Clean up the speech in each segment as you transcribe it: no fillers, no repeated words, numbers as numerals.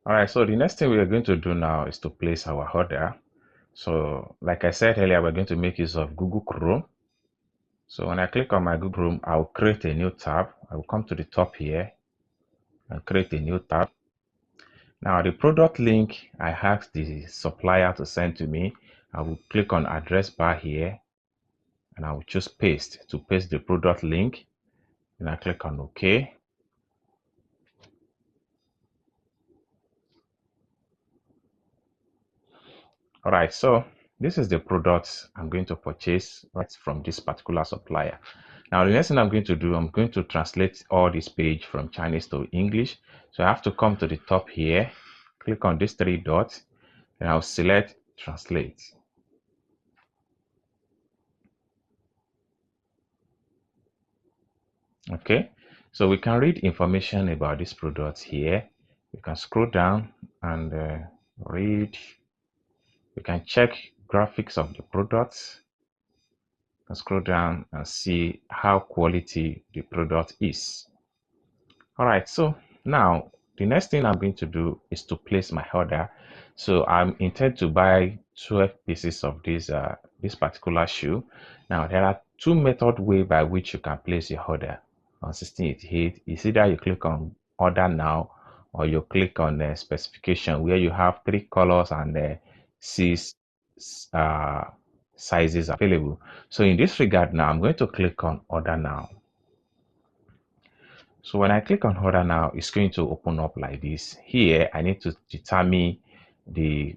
All right, so the next thing we are going to do now is to place our order. So like I said earlier, we're going to make use of Google Chrome. So when I click on my Google Chrome, I'll create a new tab. I will come to the top here and create a new tab. Now the product link I asked the supplier to send to me, I will click on address bar here and I will choose paste to paste the product link. And I click on OK. All right, so this is the products I'm going to purchase right from this particular supplier. Now, the next thing I'm going to do, I'm going to translate all this page from Chinese to English. So I have to come to the top here, click on these three dots, and I'll select translate. Okay, so we can read information about this product here. You can scroll down and read. You can check graphics of the products. And scroll down and see how quality the product is. All right, so now the next thing I'm going to do is to place my order. So I'm intend to buy 12 pieces of this particular shoe. Now there are two method way by which you can place your order on 1688. It's either you click on order now or you click on the specification where you have 3 colors and 6 uh, sizes available. So in this regard now, I'm going to click on order now. So when I click on order now, it's going to open up like this. Here, I need to determine the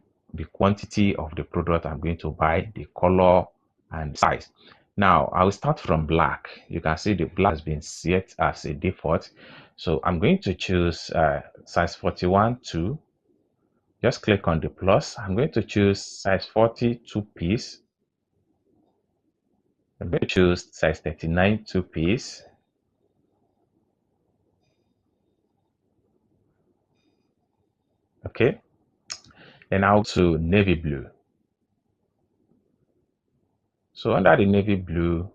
quantity of the product I'm going to buy, the color and size. Now, I will start from black. You can see the black has been set as a default. So I'm going to choose size 41 2. Just click on the plus. I'm going to choose size 40 2-piece. I'm going to choose size 39 2-piece. Okay. Then I'll to navy blue. So under the navy blue,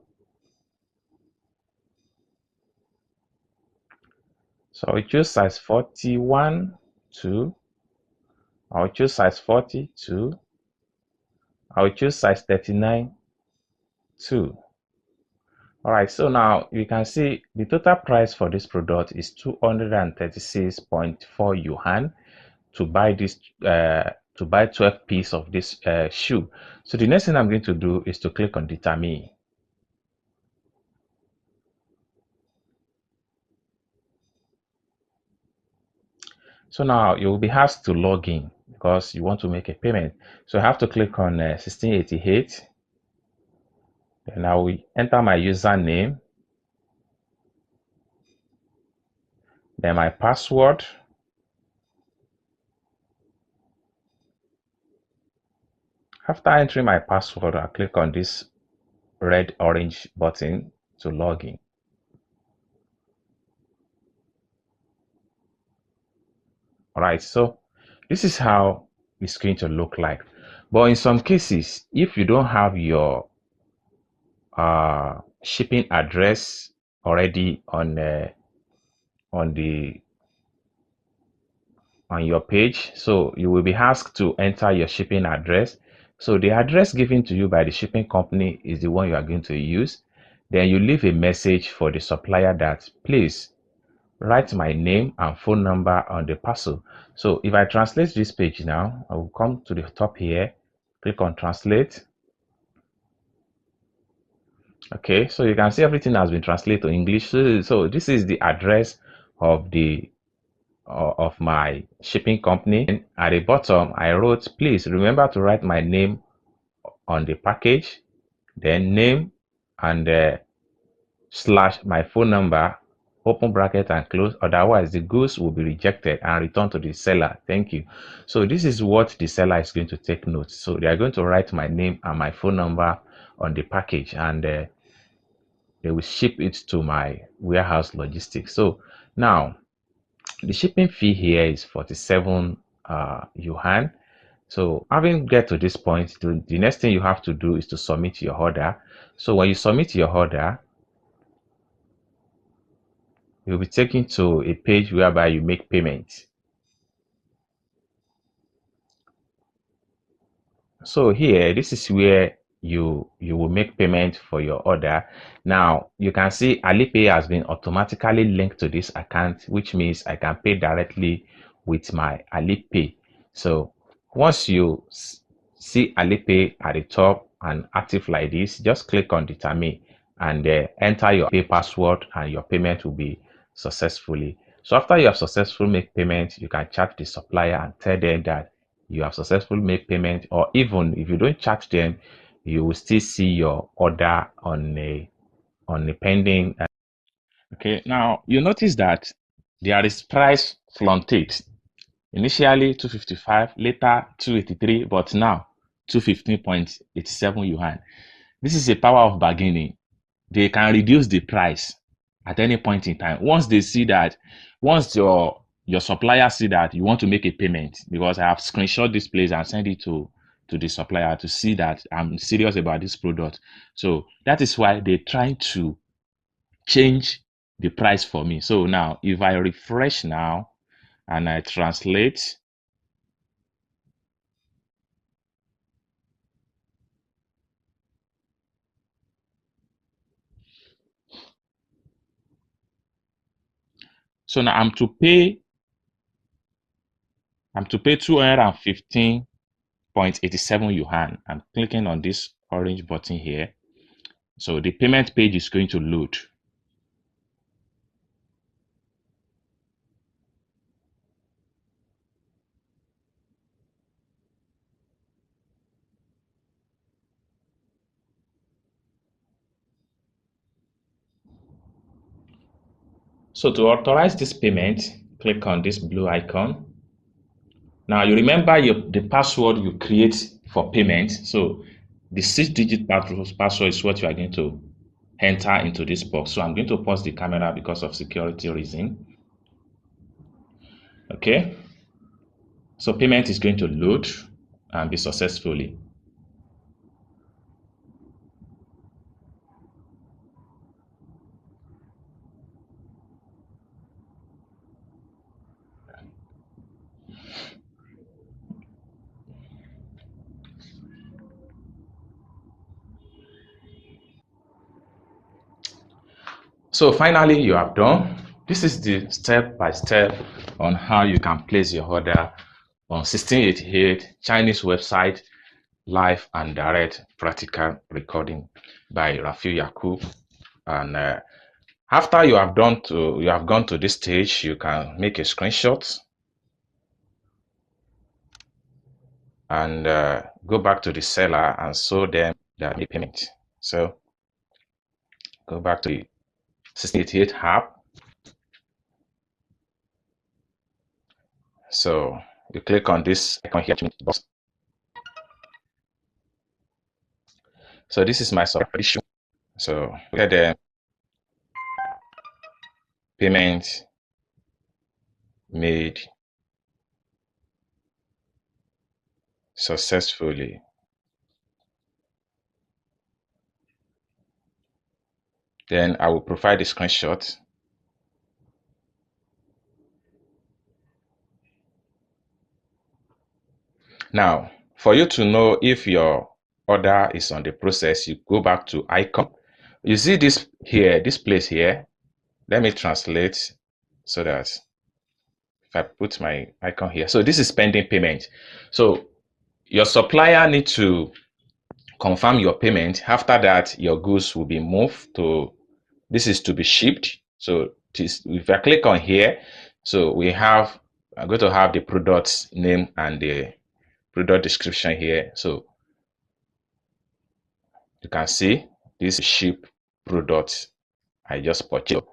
so I choose size 41 2. I'll choose size 40 2. I'll choose size 39 2. All right, so now you can see the total price for this product is 236.4 yuan to buy this to buy 12 pieces of this shoe. So the next thing I'm going to do is to click on determine. So now you will be asked to log in because you want to make a payment. So I have to click on 1688. Then I will enter my username, then my password. After entering my password, I'll click on this red orange button to log in. All right, so this is how it's going to look like. But in some cases, if you don't have your shipping address already on your page, so you will be asked to enter your shipping address. So the address given to you by the shipping company is the one you are going to use. Then you leave a message for the supplier that please write my name and phone number on the parcel. So if I translate this page now, I will come to the top here, click on translate. Okay, so you can see everything has been translated to English. So this is the address of the of my shipping company. And at the bottom, I wrote, please remember to write my name on the package, then name and slash my phone number, open bracket and close. Otherwise, the goods will be rejected and returned to the seller. Thank you. So this is what the seller is going to take note. So they are going to write my name and my phone number on the package, and they will ship it to my warehouse logistics. So now the shipping fee here is 47 yuan. So having get to this point, the next thing you have to do is to submit your order. So when you submit your order, you'll be taken to a page whereby you make payment. So here, this is where you will make payment for your order. Now you can see Alipay has been automatically linked to this account, which means I can pay directly with my Alipay. So once you see Alipay at the top and active like this, just click on determine and enter your pay password and your payment will be successfully. So after you have successfully make payment, you can chat the supplier and tell them that you have successfully made payment, or even if you don't charge them, you will still see your order on a pending. Okay, now you notice that there is price fluctuate. Initially 255, later 283, but now 215.87 yuan. This is a power of bargaining. They can reduce the price at any point in time. Once they see that, once your supplier see that you want to make a payment, because I have screenshot this place and send it to the supplier to see that I'm serious about this product. So that is why they try to change the price for me. So now if I refresh now and I translate, so now I'm to pay 215.87 yuan. I'm clicking on this orange button here. So the payment page is going to load. So to authorize this payment, click on this blue icon. Now you remember the password you create for payment. So the 6-digit password is what you are going to enter into this box. So I'm going to pause the camera because of security reason. Okay. So payment is going to load and be successfully. So finally, you have done. This is the step by step on how you can place your order on 1688 Chinese website, live and direct practical recording by Rafi Yakub. And after you have gone to this stage, you can make a screenshot and go back to the seller and show them that the payment. So go back to the 1688 app. So you click on this icon here. So this is my subscription. So get the payment made successfully. Then I will provide the screenshot. Now, for you to know if your order is on the process, you go back to icon. You see this here, this place here. Let me translate so that if I put my icon here. So this is pending payment. So your supplier needs to confirm your payment. After that, your goods will be moved to, this is to be shipped. So if I click on here, so I'm going to have the product name and the product description here. So you can see this ship product I just purchased.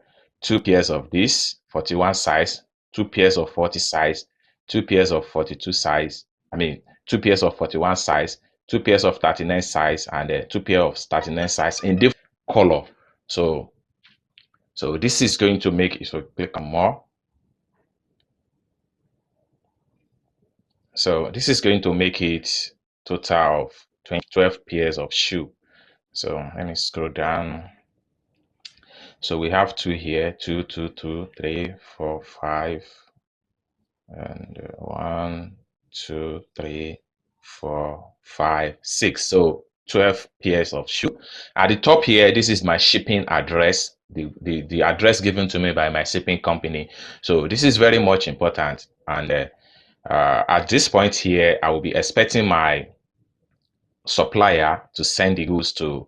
2 pairs of this 41 size, 2 pairs of 40 size, 2 pairs of 42 size. I mean, 2 pairs of 41 size, 2 pairs of 39 size, and 2 pairs of 39 size in different color. So this is going to make it. So click on more. So this is going to make it total of 12 pairs of shoe. So let me scroll down. So we have two here, two, two, two, three, four, five, and 1, 2, 3, 4, 5, 6. So 12 pairs of shoe. At the top here, this is my shipping address, the address given to me by my shipping company. So this is very much important. And at this point here, I will be expecting my supplier to send the goods to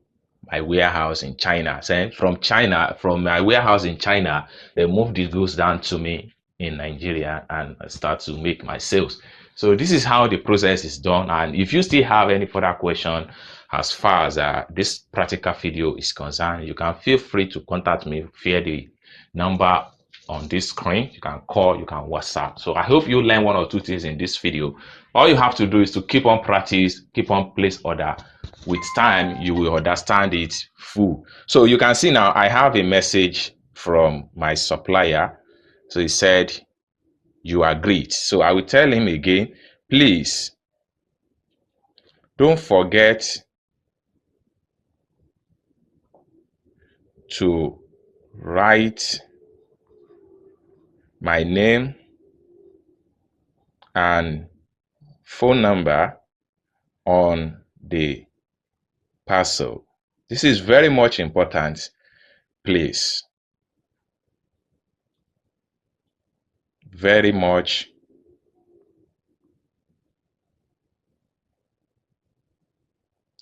my warehouse in China. Send from China, from my warehouse in China, they move the goods down to me in Nigeria and start to make my sales. So this is how the process is done. And if you still have any further question as far as this practical video is concerned, you can feel free to contact me via the number on this screen. You can call, you can WhatsApp. So I hope you learn one or two things in this video. All you have to do is to keep on practice, keep on place order. With time, you will understand it full. So you can see now I have a message from my supplier. So he said, you agreed. So I will tell him again, please don't forget to write my name and phone number on the parcel. This is very much important, please. Very much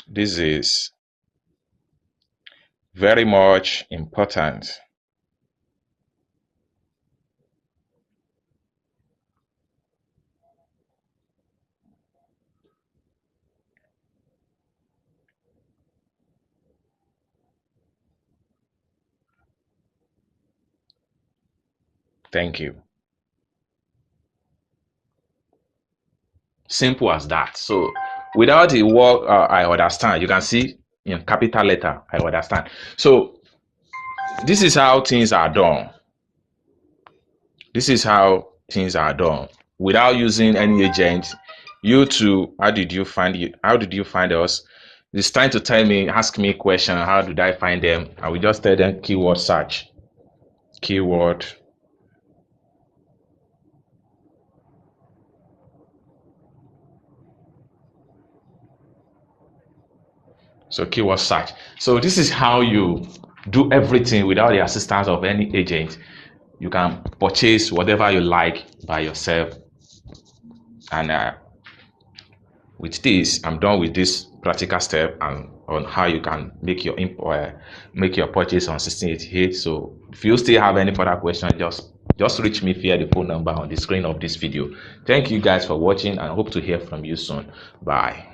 this is very much important. Thank you. Simple as that. So without the word I understand, you can see in capital letter, I understand. So this is how things are done. This is how things are done without using any agent. You too, how did you find us? It's time to tell me, ask me a question. How did I find them? I will just tell them keyword search. Keyword. So keyword search. So this is how you do everything without the assistance of any agent. You can purchase whatever you like by yourself. And with this, I'm done with this practical step and on how you can make your purchase on 1688. So if you still have any further questions, just reach me via the phone number on the screen of this video. Thank you guys for watching and hope to hear from you soon. Bye.